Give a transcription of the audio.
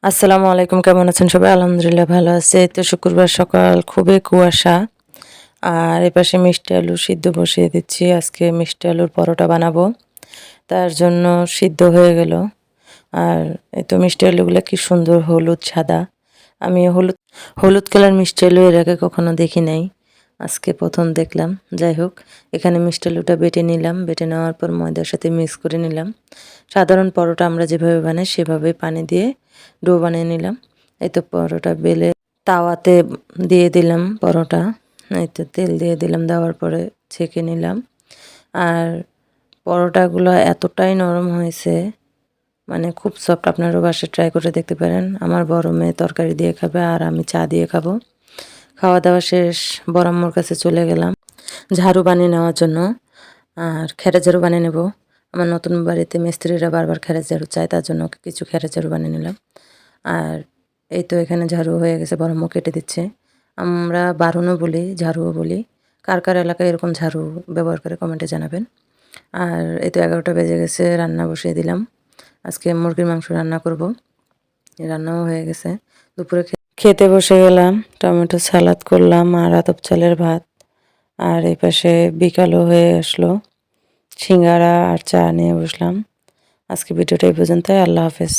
আসসালামু আলাইকুম, কেমন আছেন সবাই? আলহামদুলিল্লাহ ভালো আছি। এই তো শুক্রবার সকাল, খুবই কুয়াশা। আর এপাশে মিষ্টি আলু সিদ্ধ বসিয়ে দিচ্ছি। আজকে মিষ্টি আলুর পরোটা বানাবো। তার জন্য সিদ্ধ হয়ে গেল। আর এই তো মিষ্টি আলুগুলো কি সুন্দর হলুদ সাদা। আমি হলুদ হলুদ কালার মিষ্টি আলু এর আগে কখনো দেখি নাই। আজকে প্রথম দেখলাম। যাই হোক, এখানে মিষ্টি আলুটা বেটে নিলাম। বেটে নেওয়ার পর ময়দার সাথে মিক্স করে নিলাম। সাধারণ পরোটা আমরা যেভাবে বানাই সেভাবে পানি দিয়ে ডো বানিয়ে নিলাম। এই তো পরোটা বেলে তাওয়াতে দিয়ে দিলাম পরোটা। এই তো তেল দিয়ে দিলাম, দেওয়ার পরে ছেঁকে নিলাম। আর পরোটাগুলো এতটাই নরম হয়েছে, মানে খুব সফট। আপনারাও বাসায় ট্রাই করে দেখতে পারেন। আমার বড় মেয়ে তরকারি দিয়ে খাবে আর আমি চা দিয়ে খাবো। খাওয়া দাওয়া শেষ, বড় আম্মুর কাছে চলে গেলাম ঝাড়ু বানিয়ে নেওয়ার জন্য। আর খেরা ঝাড়ু বানিয়ে নেব। আমার নতুন বাড়িতে মিস্ত্রিরা বারবার খেরা ঝাড়ু চায়, তার জন্য কিছু খেরা ঝাড়ু বানিয়ে নিলাম। আর এই তো এখানে ঝাড়ু হয়ে গেছে, বড় আম্মু কেটে দিচ্ছে। আমরা বারুনও বলি, ঝাড়ুও বলি। কার কার এলাকায় এরকম ঝাড়ু ব্যবহার করে কমেন্টে জানাবেন। আর এই তো 11টা বেজে গেছে, রান্না বসিয়ে দিলাম। আজকে মুরগির মাংস রান্না করব। রান্নাও হয়ে গেছে। দুপুরে খেতে বসে গেলাম। টমেটো সালাদ করলাম আর আতপ চালের ভাত। আর এই পাশে বিকালও হয়ে আসলো, সিঙ্গারা আর চা নিয়ে বসলাম। আজকে ভিডিওটা এই পর্যন্তই। আল্লাহ হাফেজ।